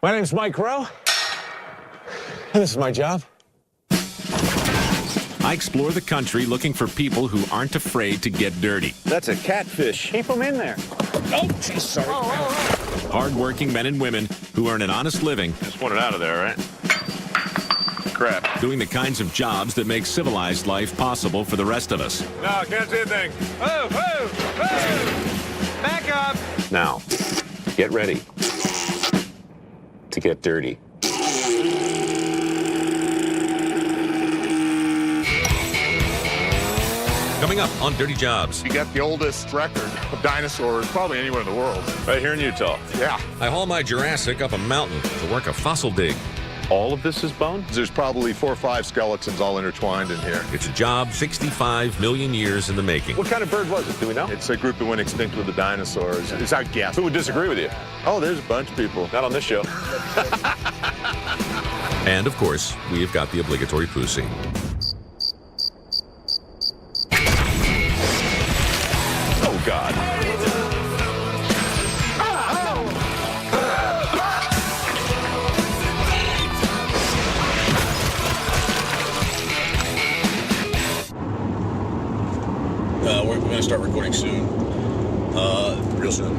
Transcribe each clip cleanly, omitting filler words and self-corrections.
My name's Mike Rowe, and this is my job. I explore the country looking for people who aren't afraid to get dirty. That's a catfish. Keep them in there. Oh, geez, sorry. Hard-working men and women who earn an honest living. Just want it out of there, right? Crap. Doing the kinds of jobs that make civilized life possible for the rest of us. No, can't see a thing. Oh, oh, oh! Back up! Now, get ready to get dirty. Coming up on Dirty Jobs. You got the oldest record of dinosaurs probably anywhere in the world. Right here in Utah. Yeah. I haul my Jurassic up a mountain to work a fossil dig. All of this is bone? There's probably 4 or 5 skeletons all intertwined in here. It's a job 65 million years in the making. What kind of bird was it? Do we know? It's a group that went extinct with the dinosaurs. It's our guess. Who would disagree with you? Oh, there's a bunch of people. Not on this show. And, of course, we have got the obligatory poo scene. Oh, God. We're going to start recording soon. Real soon.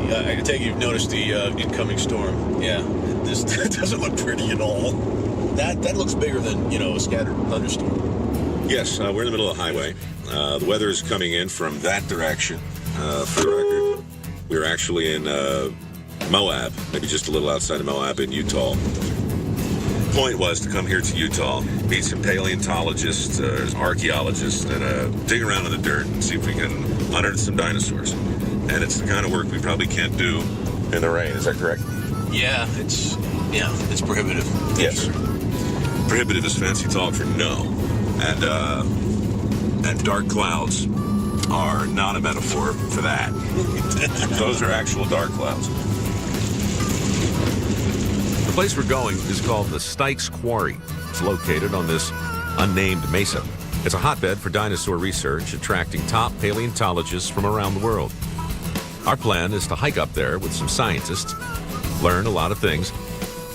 I take it you've noticed the incoming storm. Yeah, this doesn't look pretty at all. That looks bigger than, a scattered thunderstorm. Yes, we're in the middle of the highway. The weather is coming in from that direction. For the record, we're actually in Moab, maybe just a little outside of Moab in Utah. Point was to come here to Utah, meet some paleontologists, archaeologists, and dig around in the dirt and see if we can unearth some dinosaurs. And it's the kind of work we probably can't do in the rain. Is that correct? Yeah, it's prohibitive. Yes. Prohibitive is fancy talk for no. And dark clouds are not a metaphor for that. Those are actual dark clouds. The place we're going is called the Styx Quarry. It's located on this unnamed mesa. It's a hotbed for dinosaur research, attracting top paleontologists from around the world. Our plan is to hike up there with some scientists, learn a lot of things,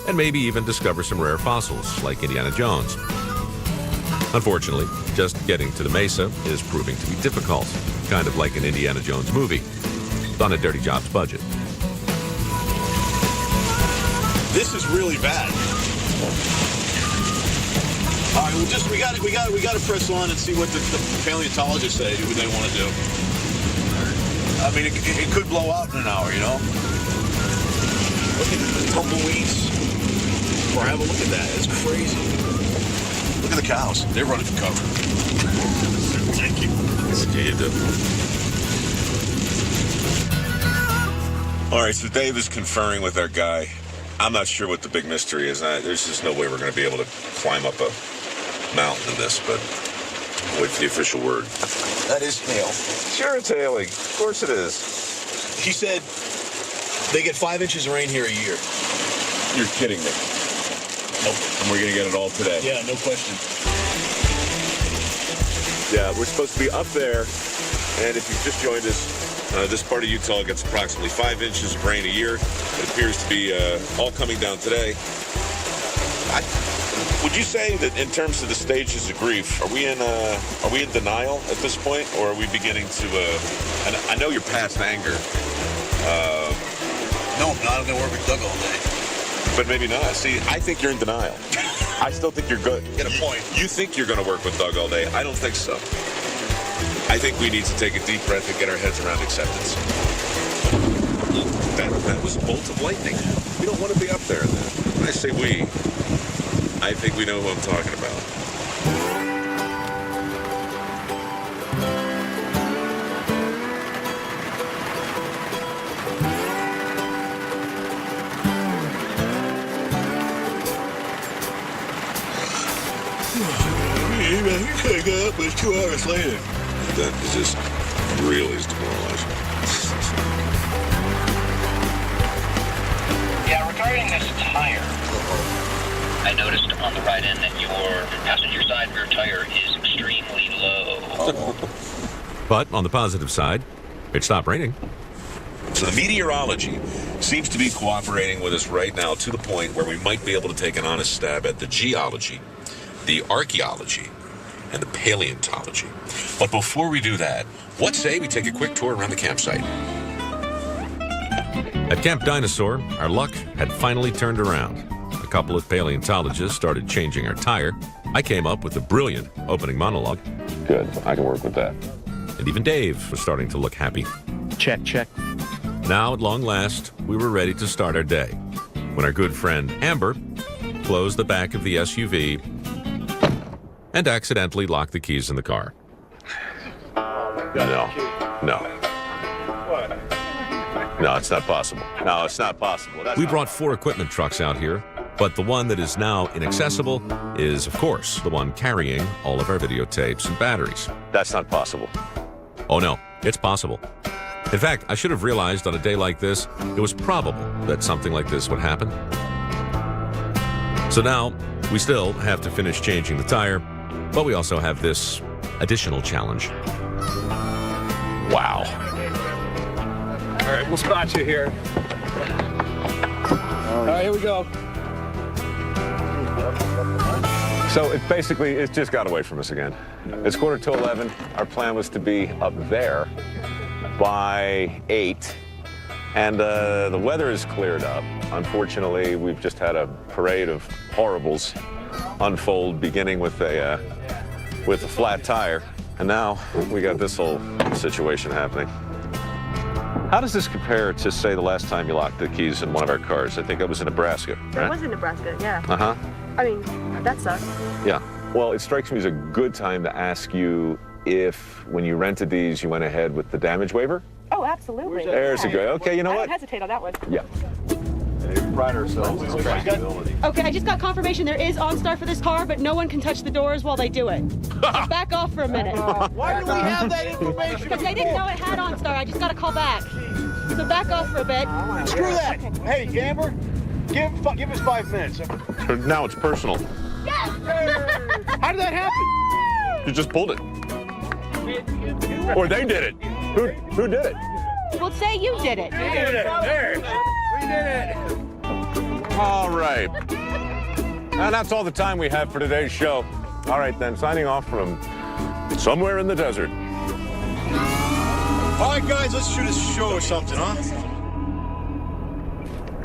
and maybe even discover some rare fossils like Indiana Jones. Unfortunately, just getting to the mesa is proving to be difficult, kind of like an Indiana Jones movie, on a Dirty Jobs budget. This is really bad. All right, we got to press on and see what the paleontologists say, what they want to do. I mean, it could blow out in an hour, Look at the tumbleweeds. Or have a look at that. It's crazy. Look at the cows. They're running for cover. Thank you. All right, so Dave is conferring with our guy. I'm not sure what the big mystery is. There's just no way we're going to be able to climb up a mountain in this, but I'll wait for the official word. That is hail. Sure, it's hailing. Of course it is. He said they get 5 inches of rain here a year. You're kidding me. Nope. And we're going to get it all today. Yeah, no question. Yeah, we're supposed to be up there, and if you've just joined us, this part of Utah gets approximately 5 inches of rain a year. It appears to be all coming down today. Would you say that in terms of the stages of grief, are we in denial at this point, or are we beginning to? And I know you're past anger. No, I'm not. I'm going to work with Doug all day. But maybe not. See, I think you're in denial. I still think you're good. Get a point. You think you're going to work with Doug all day. I don't think so. I think we need to take a deep breath and get our heads around acceptance. That was a bolt of lightning. We don't want to be up there. When I say we, I think we know who I'm talking about. You could have got up, but it's 2 hours later. That is just really demoralizing. Yeah, regarding this tire, I noticed on the right end that your passenger side rear tire is extremely low. But on the positive side, it stopped raining. So the meteorology seems to be cooperating with us right now to the point where we might be able to take an honest stab at the geology, the archaeology, and the paleontology. But before we do that, what say we take a quick tour around the campsite? At Camp Dinosaur, our luck had finally turned around. A couple of paleontologists started changing our tire. I came up with a brilliant opening monologue. Good. I can work with that. And even Dave was starting to look happy. Check, check. Now, at long last, we were ready to start our day when our good friend Amber closed the back of the SUV and accidentally locked the keys in the car. No, it's not possible. No, it's not possible. We brought 4 equipment trucks out here, but the one that is now inaccessible is, of course, the one carrying all of our videotapes and batteries. That's not possible. Oh no, it's possible. In fact, I should have realized on a day like this, it was probable that something like this would happen. So now, we still have to finish changing the tire, but we also have this additional challenge. Wow. All right, we'll spot you here. All right, here we go. So it just got away from us again. It's 11:15. Our plan was to be up there by 8. And the weather has cleared up. Unfortunately, we've just had a parade of horribles unfold, beginning with a flat tire. And now we got this whole situation happening. How does this compare to, say, the last time you locked the keys in one of our cars? I think it was in Nebraska, right? It was in Nebraska, yeah. Uh-huh. I mean, that sucks. Yeah. Well, it strikes me as a good time to ask you if, when you rented these, you went ahead with the damage waiver? Oh, absolutely. There's a good. Okay, you know I what? don't hesitate on that one. Yeah. We pride ourselves on flexibility. Okay, I just got confirmation there is OnStar for this car, but no one can touch the doors while they do it. So back off for a minute. Why do we have that information? Because they didn't know it had OnStar. I just got to call back. So back off for a bit. Screw that. Hey, Amber, give us 5 minutes. Now it's personal. How did that happen? You just pulled it. Or they did it. Who did it? Well, say you did it. We did it. All right. And that's all the time we have for today's show. All right, then, signing off from somewhere in the desert. All right, guys, let's shoot a show or something, huh?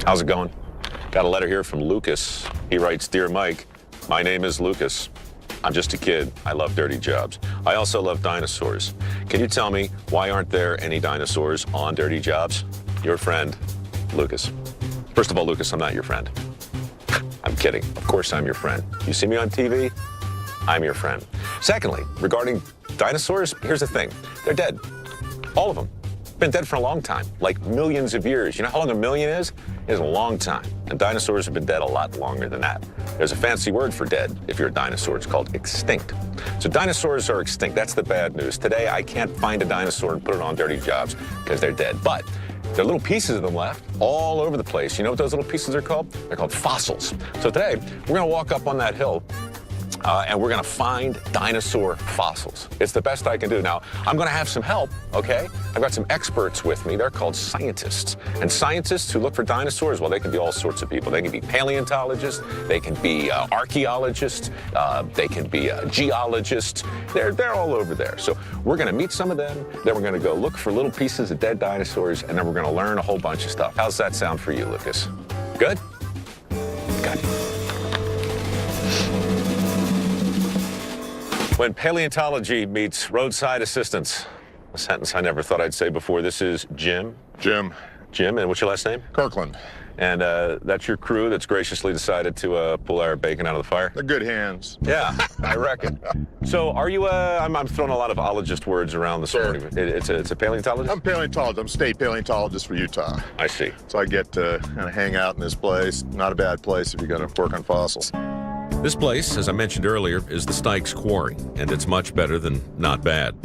How's it going? Got a letter here from Lucas. He writes, Dear Mike, my name is Lucas. I'm just a kid. I love dirty jobs. I also love dinosaurs. Can you tell me why aren't there any dinosaurs on Dirty Jobs? Your friend, Lucas. First of all, Lucas, I'm not your friend. I'm kidding. Of course I'm your friend. You see me on TV? I'm your friend. Secondly, regarding dinosaurs, here's the thing. They're dead. All of them. Been dead for a long time, like millions of years. You know how long a million is? It's a long time. And dinosaurs have been dead a lot longer than that. There's a fancy word for dead if you're a dinosaur. It's called extinct. So dinosaurs are extinct. That's the bad news. Today, I can't find a dinosaur and put it on Dirty Jobs because they're dead. But there are little pieces of them left all over the place. You know what those little pieces are called? They're called fossils. So today, we're going to walk up on that hill and we're going to find dinosaur fossils. It's the best I can do. Now, I'm going to have some help, okay? I've got some experts with me. They're called scientists. And scientists who look for dinosaurs, well, they can be all sorts of people. They can be paleontologists. They can be archaeologists. They can be geologists. They're all over there. So we're going to meet some of them. Then we're going to go look for little pieces of dead dinosaurs. And then we're going to learn a whole bunch of stuff. How's that sound for you, Lucas? Good? Good. When paleontology meets roadside assistance, a sentence I never thought I'd say before. This is Jim. Jim Jim, and what's your last name? Kirkland. And that's your crew that's graciously decided to pull our bacon out of the fire? They're good hands. Yeah, I reckon. So are you, I'm throwing a lot of ologist words around this morning. It's a paleontologist? I'm a paleontologist. I'm state paleontologist for Utah. I see. So I get to kind of hang out in this place. Not a bad place if you're going to work on fossils. This place, as I mentioned earlier, is the Styx Quarry, and it's much better than not bad.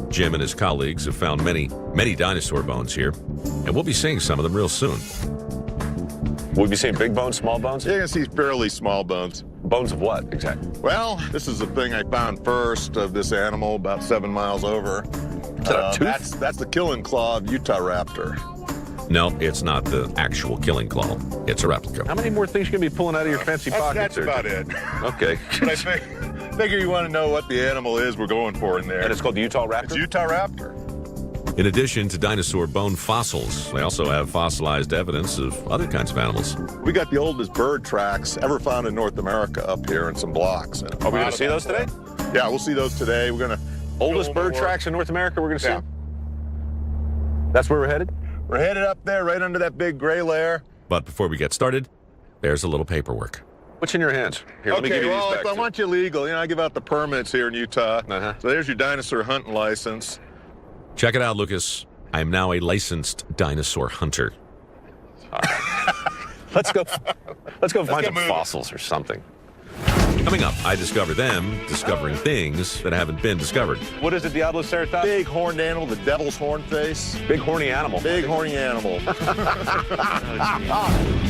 Jim and his colleagues have found many, many dinosaur bones here, and we'll be seeing some of them real soon. Will we be seeing big bones, small bones? You're going to see fairly small bones. Bones of what, exactly? Well, this is the thing I found first of this animal about 7 miles over. Is that a tooth? That's the killing claw of Utah raptor. No, it's not the actual killing claw. It's a replica. How many more things you going to be pulling out of your fancy pockets? That's about it. Okay. But I figure you want to know what the animal is we're going for in there. And it's called the Utah Raptor? It's Utah Raptor. In addition to dinosaur bone fossils, they also have fossilized evidence of other kinds of animals. We got the oldest bird tracks ever found in North America up here in some blocks. And Are we going to see those today? Yeah, we'll see those today. We're going to... Oldest bird tracks in North America we're going to see? Yeah. That's where we're headed? We're headed up there, right under that big gray layer. But before we get started, there's a little paperwork. What's in your hands? Here, let me give you these back. I want you legal. I give out the permits here in Utah. Uh-huh. So there's your dinosaur hunting license. Check it out, Lucas. I am now a licensed dinosaur hunter. Let's go find some moving. fossils or something. Coming up, I discover them discovering things that haven't been discovered. What is it, Diabloceratops? Big horned animal, the devil's horn face. Big horny animal. Big horny animal.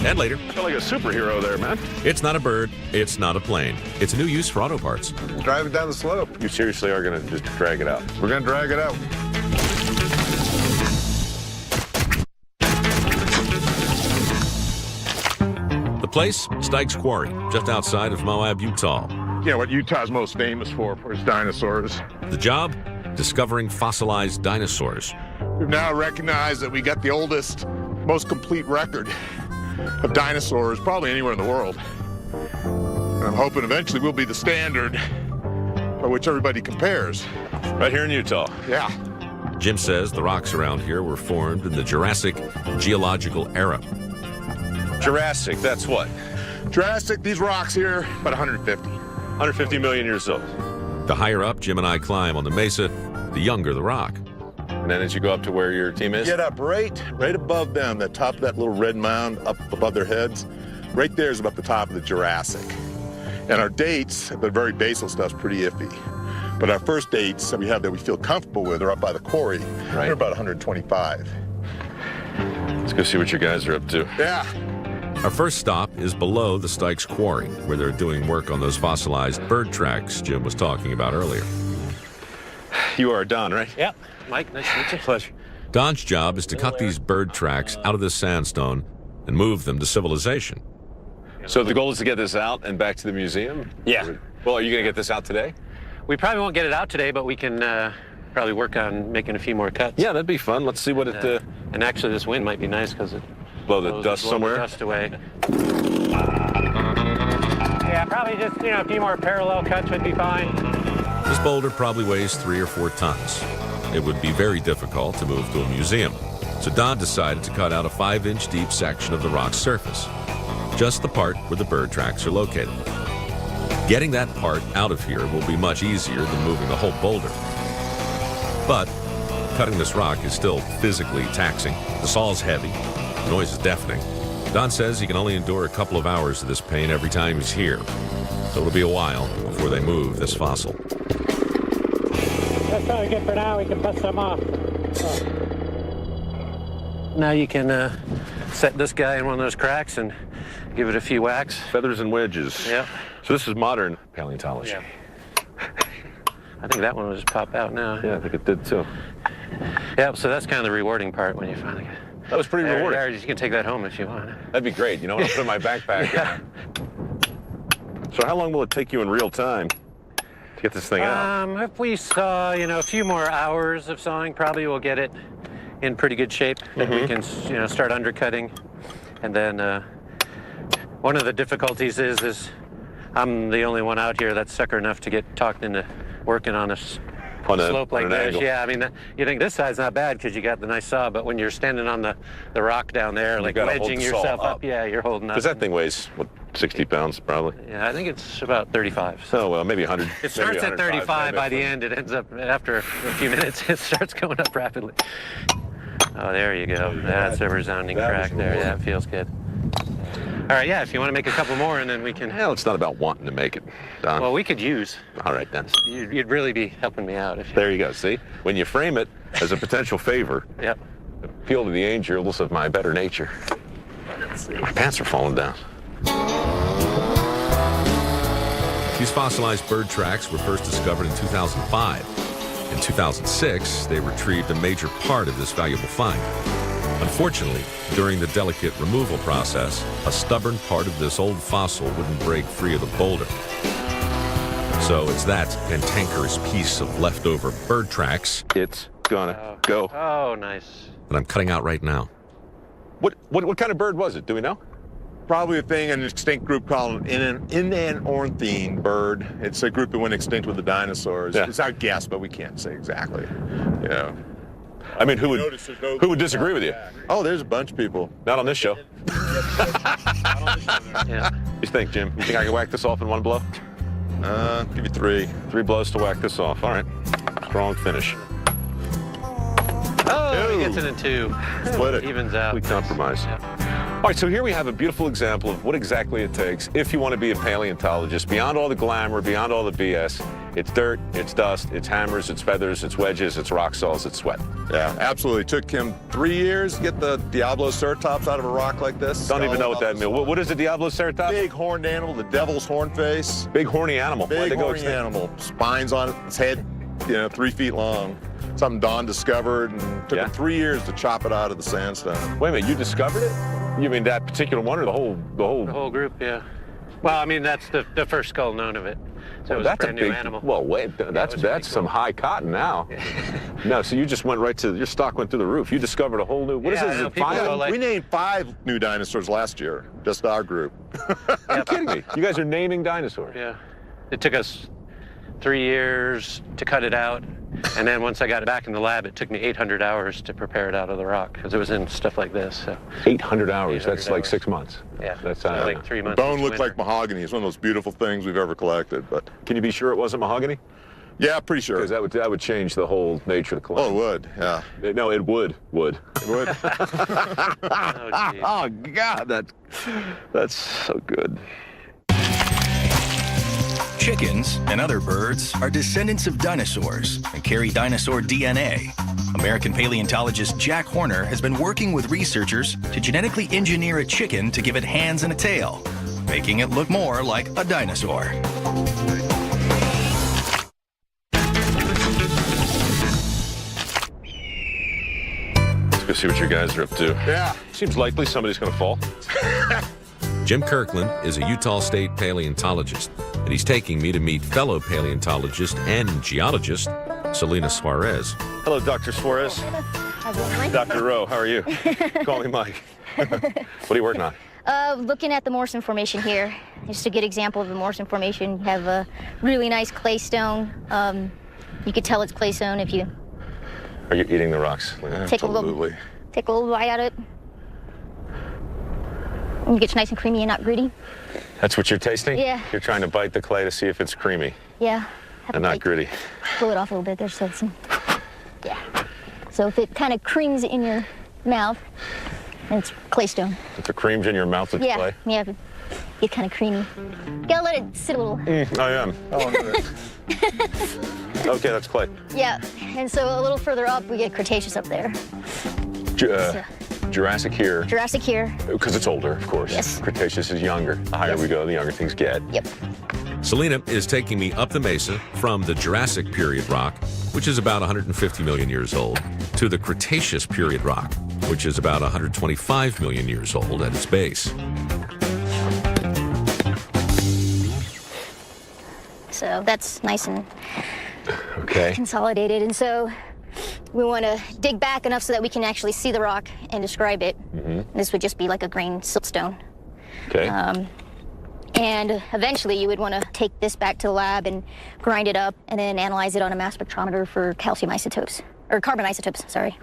And later, I feel like a superhero there, man. it's not a bird, it's not a plane. It's a new use for auto parts. Driving down the slope. You seriously are going to just drag it out? We're going to drag it out. The place, Stike's Quarry, just outside of Moab, Utah. Yeah, what Utah's most famous for is dinosaurs. The job? Discovering fossilized dinosaurs. We've now recognized that we got the oldest, most complete record of dinosaurs probably anywhere in the world. And I'm hoping eventually we'll be the standard by which everybody compares. Right here in Utah. Yeah. Jim says the rocks around here were formed in the Jurassic geological era. Jurassic, that's what? Jurassic, these rocks here, about 150. 150 million years old. The higher up Jim and I climb on the mesa, the younger the rock. And then as you go up to where your team is? Get up right above them, the top of that little red mound up above their heads. Right there is about the top of the Jurassic. And our dates, the very basal stuff's pretty iffy. But our first dates that we have that we feel comfortable with are up by the quarry. Right. They're about 125. Let's go see what you guys are up to. Yeah. Our first stop is below the Stike's Quarry, where they're doing work on those fossilized bird tracks Jim was talking about earlier. You are Don, right? Yep. Mike, nice to meet you. Pleasure. Don's job is to cut these bird tracks out of this sandstone and move them to civilization. So the goal is to get this out and back to the museum? Yeah. Well, are you going to get this out today? We probably won't get it out today, but we can probably work on making a few more cuts. Yeah, that'd be fun. Let's see what it... And actually, this wind might be nice because it blow the blows dust the somewhere? dust away. Yeah, probably just, a few more parallel cuts would be fine. This boulder probably weighs 3 or 4 tons. It would be very difficult to move to a museum. So Don decided to cut out a 5-inch deep section of the rock's surface, just the part where the bird tracks are located. Getting that part out of here will be much easier than moving the whole boulder. But cutting this rock is still physically taxing. The saw's heavy, the noise is deafening. Don says he can only endure a couple of hours of this pain every time he's here. So it'll be a while before they move this fossil. That's probably good for now. We can bust some off. Now you can set this guy in one of those cracks and give it a few whacks. Feathers and wedges. Yeah. So this is modern paleontology. Yeah. I think that one will just pop out now. Yeah, I think it did too. Yeah, so that's kind of the rewarding part when you finally get... That was pretty rewarding. There, you can take that home if you want. That'd be great. You know what? I'll put it in my backpack. Yeah. So how long will it take you in real time to get this thing out? If we saw, a few more hours of sawing, probably we'll get it in pretty good shape. And we can, start undercutting. And then one of the difficulties is I'm the only one out here that's sucker enough to get talked into working on a slope like this. Angle. Yeah, I mean, you think this side's not bad because you got the nice saw, but when you're standing on the rock down there, like gotta hold wedging the saw yourself up. up, yeah, you're holding up. Because that thing weighs, 60 pounds probably? Yeah, I think it's about 35. So, well, maybe 100. It starts at 35. By the end, it ends up, after a few minutes, it starts going up rapidly. Oh, there you go. That's a resounding crack there. Yeah, it feels good. All right, yeah, if you want to make a couple more, and then we can... Hell, it's not about wanting to make it, Don. Well, we could use. All right, then. You'd really be helping me out if you... There you go, see? When you frame it as a potential favor, Yep. appeal to the angels of my better nature. Let's see. My pants are falling down. These fossilized bird tracks were first discovered in 2005. In 2006, they retrieved a major part of this valuable find. Unfortunately, during the delicate removal process, a stubborn part of this old fossil wouldn't break free of the boulder. So it's that cantankerous piece of leftover bird tracks It's gonna go. Oh, nice. that I'm cutting out right now. What kind of bird was it? Do we know? Probably a thing, an extinct group called an inanornithine bird. It's a group that went extinct with the dinosaurs. Yeah. It's our guess, but we can't say exactly. Yeah. I mean, who Notice there's no- would disagree with you? Oh, there's a bunch of people. Not on this show. Yeah. You think, Jim? You think I can whack this off in one blow? Give you 3. 3 blows to whack this off. All right. Strong finish. Oh, he Ew. gets it in 2. Split it. Evens out. We compromise. All right, so here we have a beautiful example of what exactly it takes if you want to be a paleontologist. Beyond all the glamour, beyond all the BS, it's dirt, it's dust, it's hammers, it's feathers, it's wedges, it's rock saws, it's sweat. Yeah, absolutely. Took him 3 years to get the Diabloceratops out of a rock like this. Don't even know what that means. What is a Diabloceratops? Big horned animal, the devil's horn face. Big horny animal. Why'd Big they go horny extinct? animal. Spines on its head, 3 feet long. Something Don discovered, and took Yeah. him 3 years to chop it out of the sandstone. Wait a minute, you discovered it? You mean that particular one or the whole? The whole group, yeah. Well, I mean, that's the first skull known of it. So it was That's a brand a big new animal. Well, wait, that's it was pretty some cool. high cotton now. No, so you just went right to your stock went through the roof. You discovered a whole new. What is Yeah, it? I Is know it people five? go like- We named 5 new dinosaurs last year, just our group. Are you kidding me? You guys are naming dinosaurs. Yeah. It took us 3 years to cut it out. And then once I got it back in the lab, it took me 800 hours to prepare it out of the rock because it was in stuff like this. So 800 hours. 800 That's like hours. 6 months. yeah, That's so like 3 months. Bone each looked like winter. mahogany. It's one of those beautiful things we've ever collected. But Can you be sure it wasn't mahogany? yeah, pretty sure. Because that would change the whole nature of the Oh, climb. it would. Yeah, No, it would. it would. Oh, geez. Oh God, that's so good. Chickens and other birds are descendants of dinosaurs and carry dinosaur DNA. American paleontologist Jack Horner has been working with researchers to genetically engineer a chicken to give it hands and a tail, making it look more like a dinosaur. Let's go see what you guys are up to. Yeah. Seems likely somebody's going to fall. Jim Kirkland is a Utah State paleontologist, and he's taking me to meet fellow paleontologist and geologist Selena Suarez. Hello, Dr. Suarez. Dr. Rowe, how are you? Call me Mike. What are you working on? Looking at the Morrison Formation here, just a good example of the Morrison Formation. You have a really nice clay stone. You could tell it's clay stone if you Are you eating the rocks? take a little bite out of it. And it gets nice and creamy and not gritty. That's what you're tasting? Yeah. You're trying to bite the clay to see if it's creamy Yeah. Have and to, not like, gritty. blow it off a little bit there so it's yeah. So if it kind of creams in your mouth, then it's clay stone. If it creams in your mouth, it's Yeah. clay. Yeah. If it get kind of creamy. Gotta let it sit a little. I am. Okay, that's clay. Yeah. And so a little further up, we get Cretaceous up there. Jurassic here, Jurassic here. because it's older, of course. Yes. Cretaceous is younger. The higher Yes. we go, the younger things get. Yep. Selena is taking me up the mesa from the Jurassic period rock, which is about 150 million years old, to the Cretaceous period rock, which is about 125 million years old at its base. So that's nice and Okay. consolidated. And so we want to dig back enough so that we can actually see the rock and describe it. This would just be like a grain siltstone. Okay. And eventually you would want to take this back to the lab and grind it up and then analyze it on a mass spectrometer for calcium isotopes, or carbon isotopes, sorry.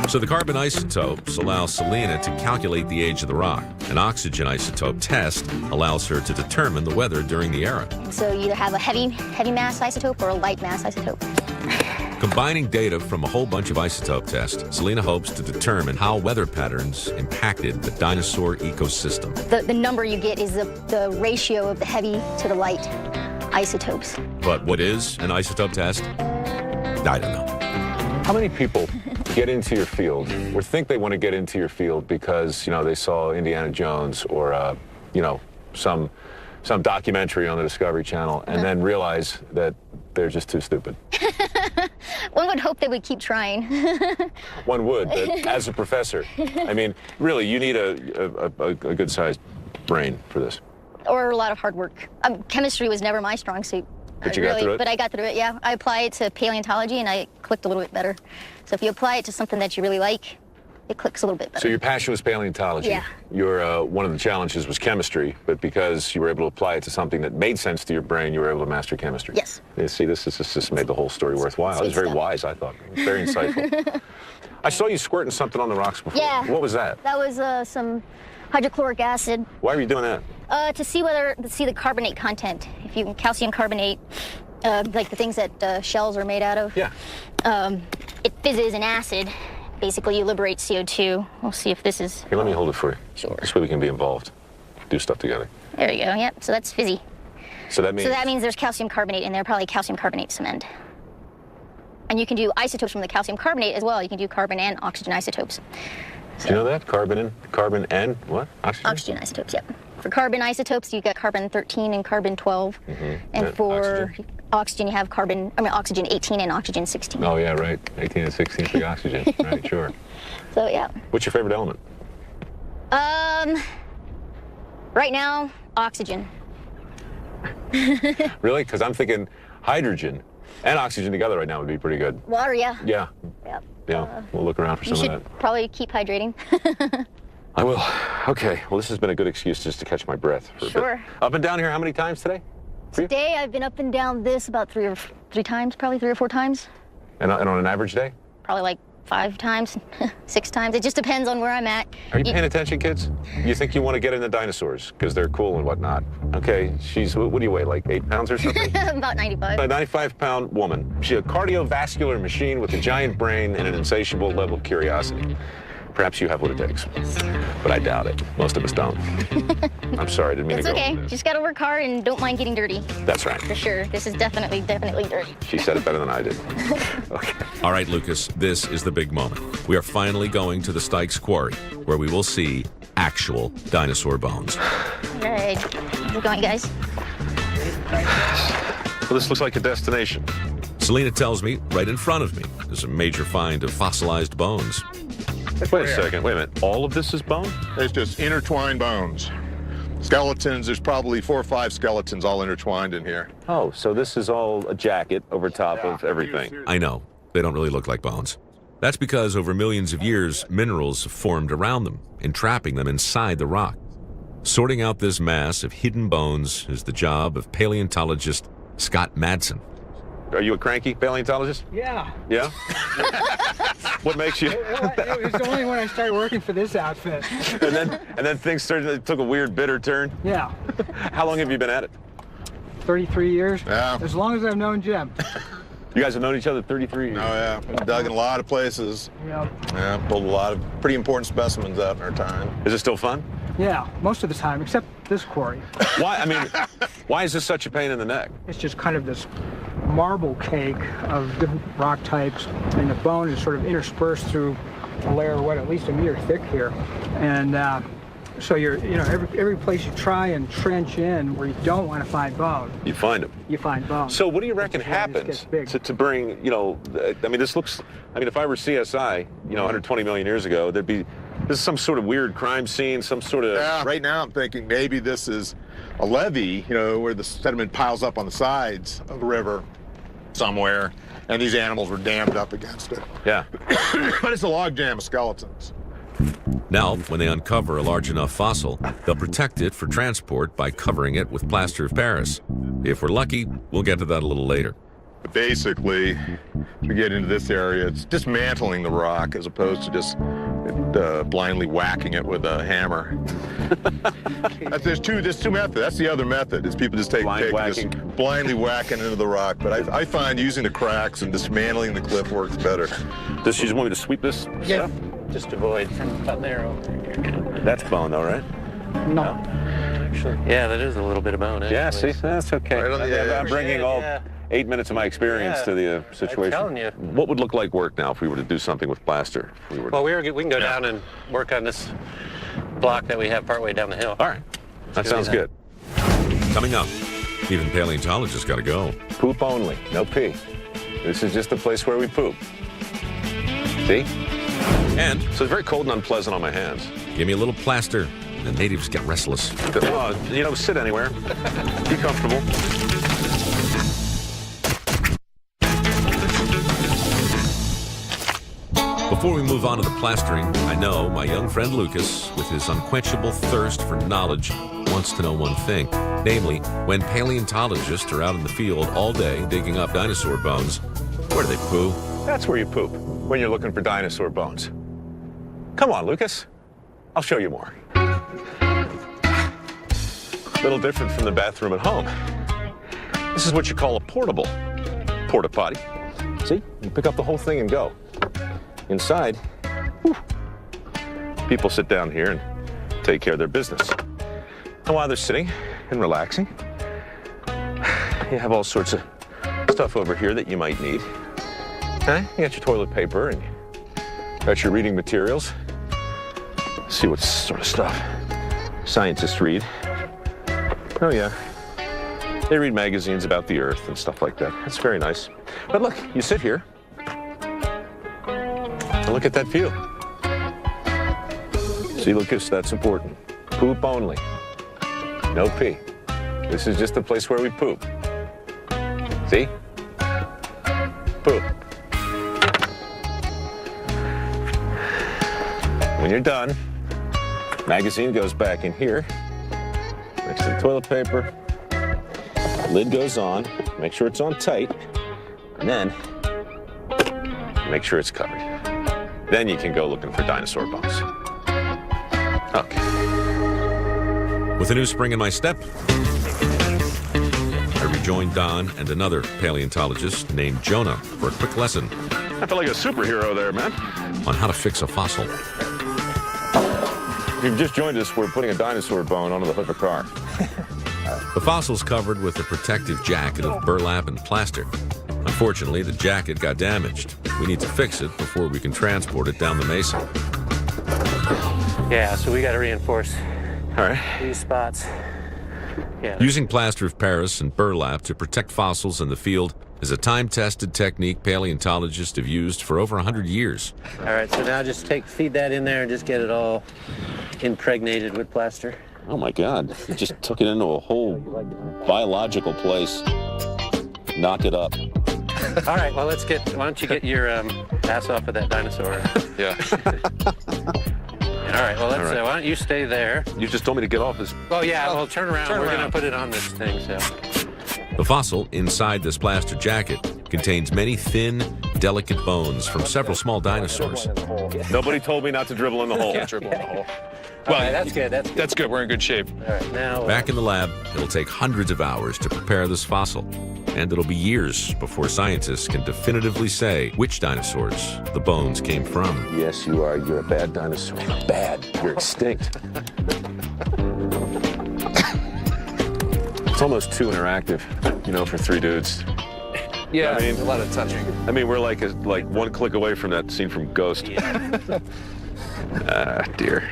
So the carbon isotopes allow Selena to calculate the age of the rock. An oxygen isotope test allows her to determine the weather during the era. So you either have a heavy mass isotope or a light mass isotope. Combining data from a whole bunch of isotope tests, Selena hopes to determine how weather patterns impacted the dinosaur ecosystem. The number you get is the ratio of the heavy to the light isotopes. But what is an isotope test? I don't know. How many people get into your field or think they want to get into your field because, they saw Indiana Jones or, some some documentary on the Discovery Channel and then realize that they're just too stupid? One would hope they would keep trying. One would, but as a professor, I mean, really, you need a good-sized brain for this. Or a lot of hard work. Chemistry was never my strong suit. But you got through it? But I got through it, yeah. I apply it to paleontology, and I clicked a little bit better. So if you apply it to something that you really like, it clicks a little bit better. So your passion was paleontology. Yeah. Your one of the challenges was chemistry, but because you were able to apply it to something that made sense to your brain, you were able to master chemistry. Yes. You see, this just made the whole story worthwhile. It was very wise, I thought. It was very insightful. I saw you squirting something on the rocks before. Yeah. What was that? That was some hydrochloric acid. Why were you doing that? To see the carbonate content. If you can calcium carbonate, like the things that shells are made out of. Yeah. It fizzes in acid. Basically, you liberate CO2. We'll see if this is... Here, let me hold it for you. Sure. This way we can be involved. Do stuff together. There you go, yep. So that's fizzy. So that means... there's calcium carbonate in there, probably calcium carbonate cement. And you can do isotopes from the calcium carbonate as well. You can do carbon and oxygen isotopes. Do you know that? Carbon and what? Oxygen? Oxygen isotopes, yep. For carbon isotopes, you got carbon-13 and carbon-12. And for oxygen, you have oxygen 18 and oxygen 16. Oh, yeah, right. 18 and 16 for the oxygen. Right, sure. So, yeah. What's your favorite element? Right now, oxygen. Really? Because I'm thinking hydrogen and oxygen together right now would be pretty good. Water, yeah. Yeah. Yep. Yeah, we'll look around for some You of should that. probably keep hydrating. I will. Okay, well, this has been a good excuse just to catch my breath for a bit. Sure. Up and down here, how many times today? Today, I've been up and down this about three or four times. And on an average day? Probably like 5 times, 6 times. It just depends on where I'm at. Are you paying attention, kids? You think you want to get into dinosaurs because they're cool and whatnot. Okay, what do you weigh, like 8 pounds or something? About 95. A 95-pound woman. She's a cardiovascular machine with a giant brain and an insatiable level of curiosity. Perhaps you have what it takes, but I doubt it. Most of us don't. I'm sorry, I didn't mean It's to go. okay. Just gotta work hard and don't mind getting dirty. That's right. For sure. This is definitely dirty. She said it better than I did. Okay. All right, Lucas, this is the big moment. We are finally going to the Styx Quarry, where we will see actual dinosaur bones. All right. How's it going, guys? Well, this looks like a destination. Selena tells me right in front of me is a major find of fossilized bones. Wait a second. Wait a minute. All of this is bone? It's just intertwined bones. Skeletons, there's probably 4 or 5 skeletons all intertwined in here. Oh, so this is all a jacket over top of everything. I know, they don't really look like bones. That's because over millions of years, minerals have formed around them, entrapping them inside the rock. Sorting out this mass of hidden bones is the job of paleontologist Scott Madsen. Are you a cranky paleontologist? Yeah. Yeah? What makes you? It was only when I started working for this outfit. and then things took a weird bitter turn? Yeah. How long have you been at it? 33 years. Yeah. As long as I've known Jim. You guys have known each other 33 years? Oh, yeah. We've dug in a lot of places. Yeah. Yeah, pulled a lot of pretty important specimens out in our time. Is it still fun? Yeah, most of the time, except this quarry. Why is this such a pain in the neck? It's just kind of this marble cake of different rock types, and the bone is sort of interspersed through a layer, at least a meter thick here. And so every place you try and trench in where you don't want to find bone, You find them. you find bone. So what do you reckon Which is why this happens gets big. to bring, if I were CSI, 120 million years ago, this is some sort of weird crime scene, some sort of... Yeah, right now I'm thinking maybe this is a levee, where the sediment piles up on the sides of the river somewhere, and these animals were dammed up against it. Yeah. But it's a logjam of skeletons. Now, when they uncover a large enough fossil, they'll protect it for transport by covering it with plaster of Paris. If we're lucky, we'll get to that a little later. Basically, to get into this area, it's dismantling the rock as opposed to just blindly whacking it with a hammer. There's two methods. That's the other method, is people just blindly whacking into the rock. But I find using the cracks and dismantling the cliff works better. Does she just want me to sweep this Yeah. stuff? Just avoid from there over here. That's bone, though, right? No. Actually, yeah, that is a little bit of bone. Yeah, see, actually. that's okay. Right on the edge. I'm bringing all 8 minutes of my experience Yeah, to the situation. I'm telling you. What would look like work now if we were to do something with plaster? If we were to... Well, we can go down and work on this block that we have partway down the hill. All right. That do sounds that. good. Coming up, even paleontologists got to go. Poop only, no pee. This is just a place where we poop. See? And So it's very cold and unpleasant on my hands. give me a little plaster. The natives get restless. Sit anywhere. Be comfortable. Before we move on to the plastering, I know my young friend Lucas, with his unquenchable thirst for knowledge, wants to know one thing. Namely, when paleontologists are out in the field all day digging up dinosaur bones, where do they poo? That's where you poop when you're looking for dinosaur bones. Come on, Lucas. I'll show you more. A little different from the bathroom at home. This is what you call a portable porta potty. See? You pick up the whole thing and go. Inside, people sit down here and take care of their business. And while they're sitting and relaxing, you have all sorts of stuff over here that you might need. Okay? You got your toilet paper and you got your reading materials. See what sort of stuff scientists read. Oh yeah, they read magazines about the Earth and stuff like that. That's very nice. But look, you sit here and look at that view. See, Lucas, that's important. Poop only. No pee. This is just a place where we poop. See? Poop. When you're done, magazine goes back in here, next to the toilet paper. Lid goes on, make sure it's on tight, and then make sure it's covered. Then you can go looking for dinosaur bones. Okay. With a new spring in my step, I rejoined Don and another paleontologist named Jonah for a quick lesson I feel like a superhero there, man. on how to fix a fossil. If you've just joined us, we're putting a dinosaur bone onto the hood of a car. The fossil's covered with a protective jacket of burlap and plaster. Unfortunately, the jacket got damaged. We need to fix it before we can transport it down the mesa. Yeah, so we got to reinforce All right. these spots. Yeah. Using plaster of Paris and burlap to protect fossils in the field is a time-tested technique paleontologists have used for over 100 years. All right, so now just feed that in there and just get it all impregnated with plaster. Oh my God, you just took it into a whole biological place. Knock it up. All right, well, why don't you get your ass off of that dinosaur? Yeah. All right, well, why don't you stay there? You just told me to get off this. Oh, yeah, well, turn around. We're going to put it on this thing, so. The fossil inside this plaster jacket contains many thin, delicate bones from several small dinosaurs. Nobody told me not to dribble in the hole. Dribble in the hole. Well, that's good. That's good. We're in good shape. All right, now. Back in the lab, it'll take hundreds of hours to prepare this fossil. And it'll be years before scientists can definitively say which dinosaurs the bones came from. Yes, you are. You're a bad dinosaur. Bad. You're extinct. It's almost too interactive, for three dudes. Yeah, I mean, a lot of touching. I mean, we're like one click away from that scene from Ghost. Dear.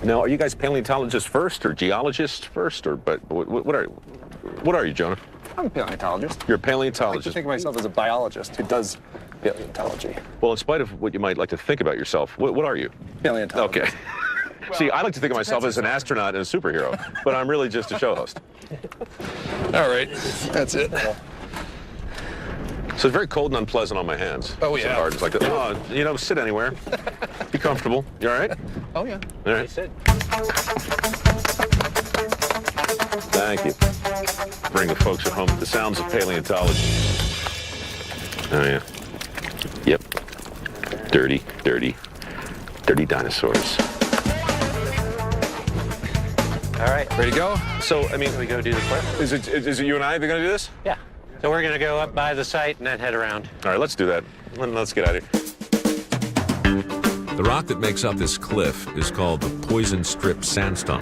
Now, are you guys paleontologists first, or geologists first, or what are you, Jonah? I'm a paleontologist. You're a I like to paleontologist. think of myself as a biologist who does paleontology. Well, in spite of what you might like to think about yourself, what are you? Paleontologist. Okay. See, I like to think of myself as an astronaut and a superhero, but I'm really just a show host. All right, that's it. So it's very cold and unpleasant on my hands. Oh, It's yeah. hard. It's like, sit anywhere. Be comfortable. You all right? Oh, yeah. All right. Thank you. Bring the folks at home the sounds of paleontology. Oh, yeah. Yep. Dirty dinosaurs. All right. Ready to go? So, I mean, Can we go do the clip? is it you and I that are going to do this? Yeah. So we're going to go up by the site and then head around. All right, let's do that. Let's get out of here. The rock that makes up this cliff is called the Poison Strip Sandstone.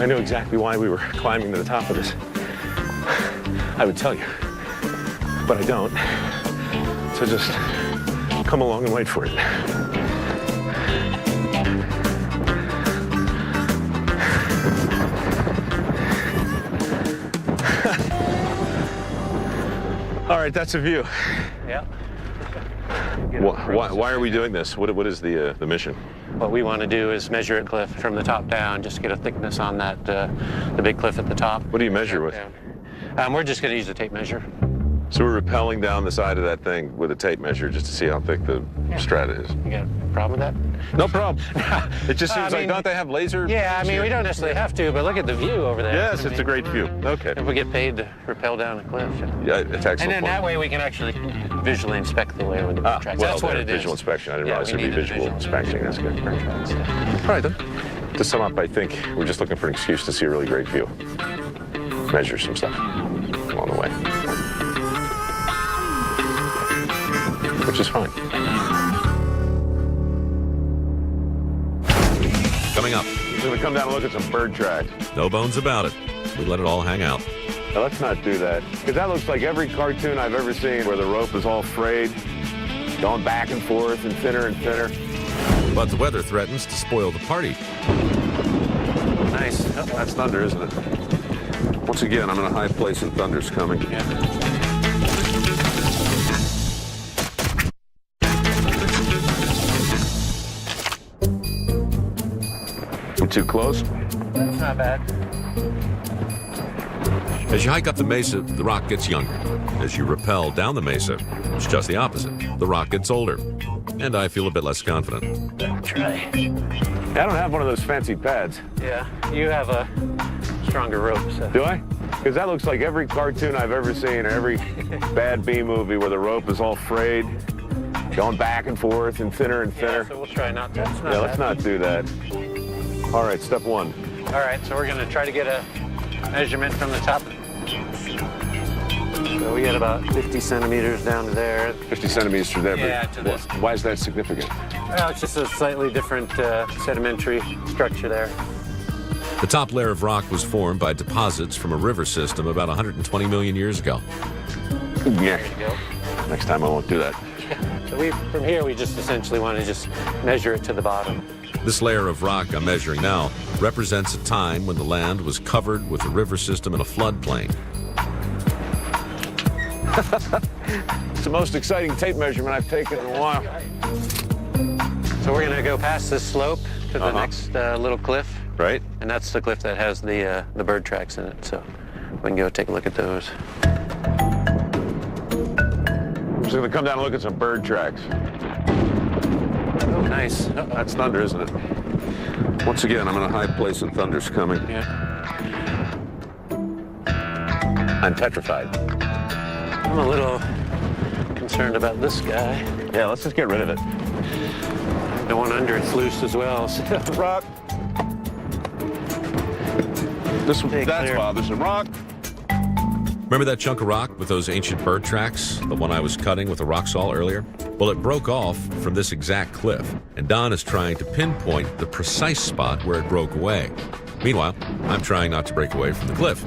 I knew exactly why we were climbing to the top of this. I would tell you, but I don't. So just come along and wait for it. All right, that's a view. Yeah. Why are we doing this? What is the mission? What we want to do is measure a cliff from the top down, just get a thickness on that, the big cliff at the top. What do you measure with? We're just going to use a tape measure. So we're rappelling down the side of that thing with a tape measure just to see how thick the strata is. You got a problem with that? No problem. It just seems like, don't they have laser? Yeah, I mean, we don't necessarily have to, but look at the view over there. Yes, it's a great view. Okay. If we get paid to rappel down a cliff. Yeah, it's excellent. And then point. that way we can actually visually inspect the layer with the bird tracks. Well, That's what it is. visual inspection. I didn't Yeah, realize we there'd be need visual inspection. That's good. bird tracks, yeah. All right, then. To sum up, I think we're just looking for an excuse to see a really great view. Measure some stuff along the way. Which is fine. Coming up. We're going to come down and look at some bird tracks. No bones about it. We let it all hang out. Now, let's not do that, because that looks like every cartoon I've ever seen where the rope is all frayed, going back and forth and thinner and thinner. But the weather threatens to spoil the party. Nice. Oh, that's thunder, isn't it? Once again, I'm in a high place and thunder's coming. Yeah. I'm too close. That's not bad. As you hike up the mesa, the rock gets younger. As you rappel down the mesa, it's just the opposite. The rock gets older. And I feel a bit less confident. Try. I don't have one of those fancy pads. Yeah, you have a stronger rope, so. Do I? Because that looks like every cartoon I've ever seen, or every bad B movie where the rope is all frayed, going back and forth and thinner. Yeah, so we'll try not to. Yeah, let's not do that. All right, step one. All right, so we're going to try to get a measurement from the top. So we get about 50 centimeters down to there. 50 centimeters to there. Yeah, to this. Why is that significant? Well, it's just a slightly different sedimentary structure there. The top layer of rock was formed by deposits from a river system about 120 million years ago. Yeah. There you go. Next time I won't do that. Yeah. So from here, we just essentially want to just measure it to the bottom. This layer of rock I'm measuring now represents a time when the land was covered with a river system and a floodplain. It's the most exciting tape measurement I've taken in a while. So we're going to go past this slope to the next little cliff. Right. And that's the cliff that has the bird tracks in it. So we can go take a look at those. I'm just going to come down and look at some bird tracks. Oh, nice. That's thunder, isn't it? Once again, I'm in a high place and thunder's coming. Yeah. I'm petrified. I'm a little concerned about this guy. Yeah, let's just get rid of it. The one under it's loose as well. So. Rock. That's clear. bothersome. Rock. Remember that chunk of rock with those ancient bird tracks? The one I was cutting with a rock saw earlier? Well, it broke off from this exact cliff, and Don is trying to pinpoint the precise spot where it broke away. Meanwhile, I'm trying not to break away from the cliff,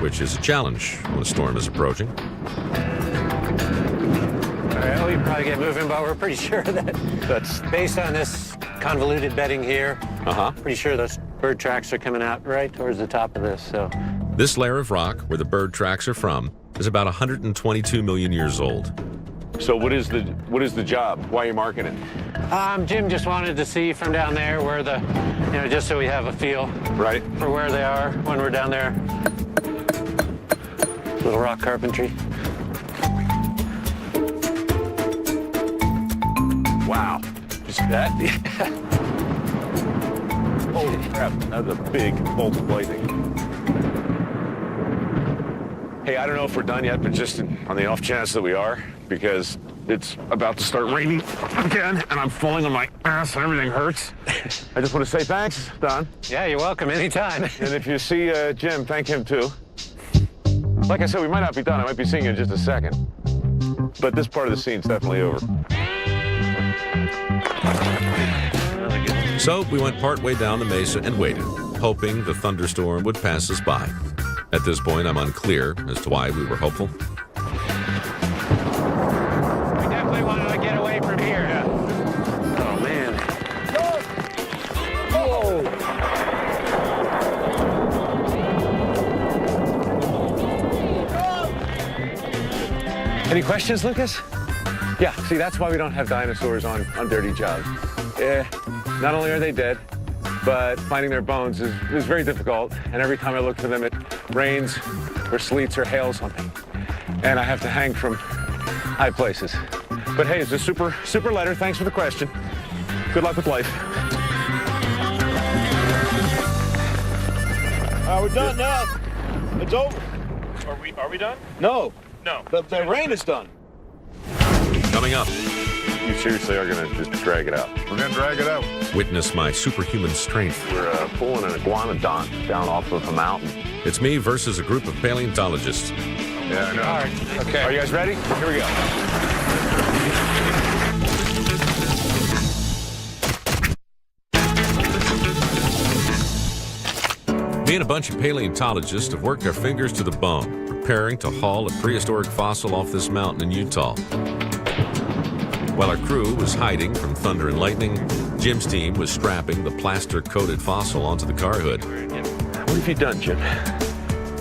which is a challenge when a storm is approaching. All right, well, we can probably get moving, but we're pretty sure that That's based on this convoluted bedding here, pretty sure those bird tracks are coming out right towards the top of this. So This layer of rock, where the bird tracks are from, is about 122 million years old. So what is the job? Why are you marking it? Jim just wanted to see from down there where just so we have a feel Right. for where they are when we're down there. Little rock carpentry. Wow. Just that? Holy crap, that's a big bolt of lightning. Hey, I don't know if we're done yet, but just on the off chance that we are, because it's about to start raining again, and I'm falling on my ass and everything hurts. I just want to say thanks, Don. Yeah, you're welcome anytime. And if you see Jim, thank him too. Like I said, we might not be done. I might be seeing you in just a second. But this part of the scene's definitely over. So we went partway down the mesa and waited, hoping the thunderstorm would pass us by. At this point, I'm unclear as to why we were hopeful. We definitely wanted to get away from here. Yeah. Oh, man. Whoa. Any questions, Lucas? Yeah, see, that's why we don't have dinosaurs on dirty jobs. Not only are they dead, but finding their bones is very difficult. And every time I look for them, it rains or sleets or hails on me. And I have to hang from high places. But hey, it's a super letter. Thanks for the question. Good luck with life. We're done now. It's over. Are we done? No. No. The rain is done. Coming up. You seriously are going to just drag it out? We're going to drag it out. Witness my superhuman strength. We're pulling an iguanodon down off of a mountain. It's me versus a group of paleontologists. Yeah, I know. All right. Okay. Are you guys ready? Here we go. Me and a bunch of paleontologists have worked our fingers to the bone, preparing to haul a prehistoric fossil off this mountain in Utah. While our crew was hiding from thunder and lightning, Jim's team was strapping the plaster-coated fossil onto the car hood. What have you done, Jim?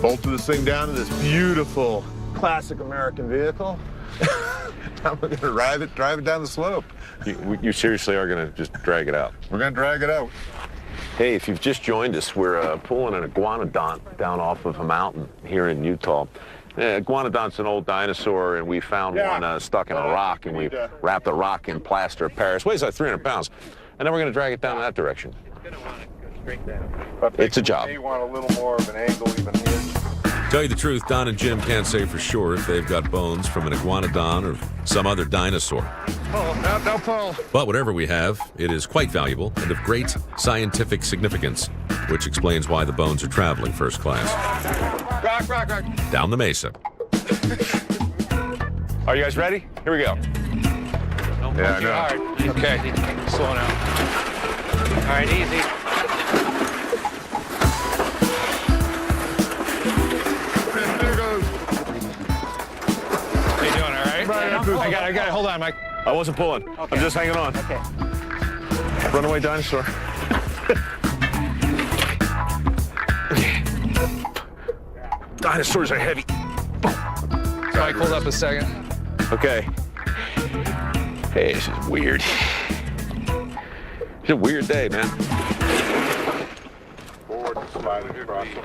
Bolted this thing down to this beautiful classic American vehicle. I'm going to drive it down the slope. You seriously are going to just drag it out? We're going to drag it out. Hey, if you've just joined us, we're pulling an iguanodon down off of a mountain here in Utah. Iguanodon's an old dinosaur, and we found one stuck in a rock, and we wrapped the rock in plaster of Paris. Weighs like 300 pounds. And then we're going to drag it down in that direction. It's a job. You want a little more of an angle, even here. Tell you the truth, Don and Jim can't say for sure if they've got bones from an iguanodon or some other dinosaur. Now, Paul. But whatever we have, it is quite valuable and of great scientific significance, which explains why the bones are traveling first class. Rock. Down the mesa. Are you guys ready? Here we go. Yeah, I know. All right. Okay. Slow down. All right, easy. There goes. How you doing, all right? I got it. Hold on, Mike. I wasn't pulling. Okay. I'm just hanging on. Okay. Runaway dinosaur. Dinosaurs are heavy. Mike, hold up a second. Okay. Hey, this is weird. It's a weird day, man.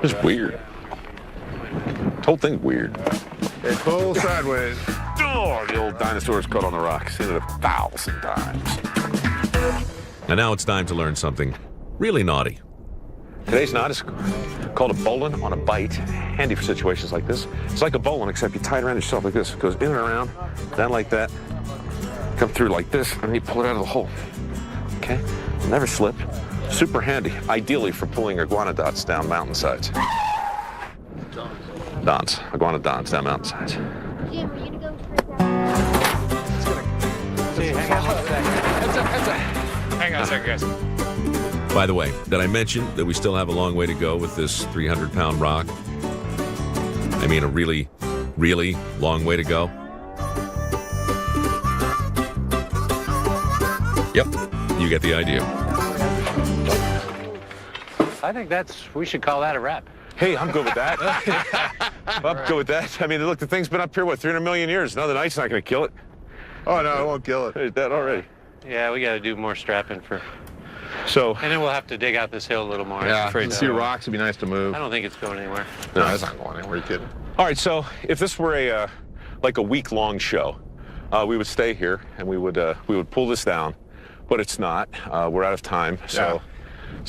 It's weird. The whole thing's weird. Hey, pull sideways. Oh, the old dinosaurs caught on the rocks. Seen it 1,000 times. And now it's time to learn something really naughty. Today's knot is called a bowline on a bite. Handy for situations like this. It's like a bowline, except you tie it around yourself like this. It goes in and around, down like that, come through like this, and you pull it out of the hole. Okay? Never slip. Super handy, ideally for pulling iguanodons down mountainsides. Iguanodons down mountainsides. Jim, are you gonna go Hang on a second, guys. By the way, did I mention that we still have a long way to go with this 300-pound rock? I mean, a really, really long way to go. Yep, you get the idea. I think we should call that a wrap. Hey, I'm good with that. I'm good with that. I mean, look, the thing's been up here, 300 million years? Another night's not going to kill it. Oh, no, it won't kill it. It's dead already. Yeah, we got to do more strapping for. So. And then we'll have to dig out this hill a little more. Yeah, a few rocks would be nice to move. I don't think it's going anywhere. No, it's not going anywhere. Are you kidding? All right, so if this were like a week-long show, we would stay here and we would pull this down, but it's not. We're out of time. So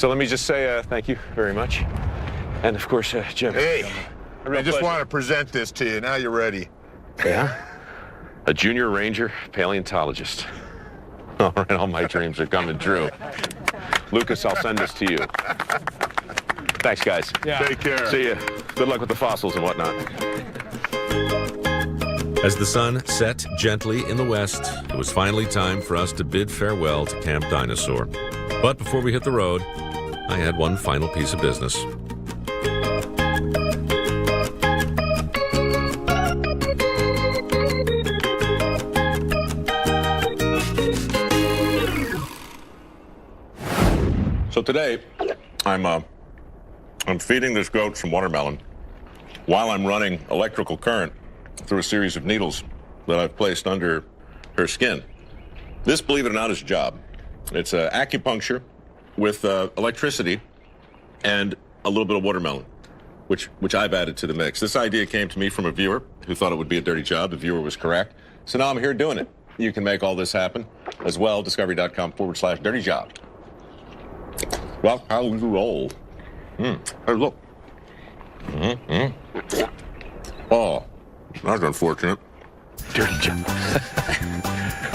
let me just say thank you very much. And of course, Jim. Hey, I just want to present this to you. Now you're ready. Yeah? A junior ranger paleontologist. All right, all my dreams are coming true. Lucas, I'll send this to you. Thanks, guys. Yeah. Take care. See you. Good luck with the fossils and whatnot. As the sun set gently in the west, it was finally time for us to bid farewell to Camp Dinosaur. But before we hit the road, I had one final piece of business. So today, I'm feeding this goat some watermelon while I'm running electrical current through a series of needles that I've placed under her skin. This, believe it or not, is a job. It's acupuncture with electricity and a little bit of watermelon, which I've added to the mix. This idea came to me from a viewer who thought it would be a dirty job. The viewer was correct. So now I'm here doing it. You can make all this happen as well. Discovery.com/dirty job. Well, how do you roll? Hey, look. Oh, that's unfortunate. Dirty job.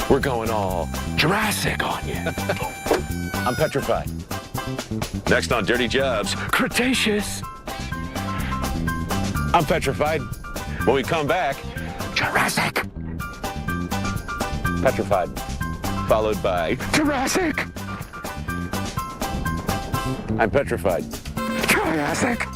We're going all Jurassic on you. I'm petrified. Next on Dirty Jobs, Cretaceous. I'm petrified. When we come back, Jurassic. Petrified. Followed by Jurassic. I'm petrified. Jurassic.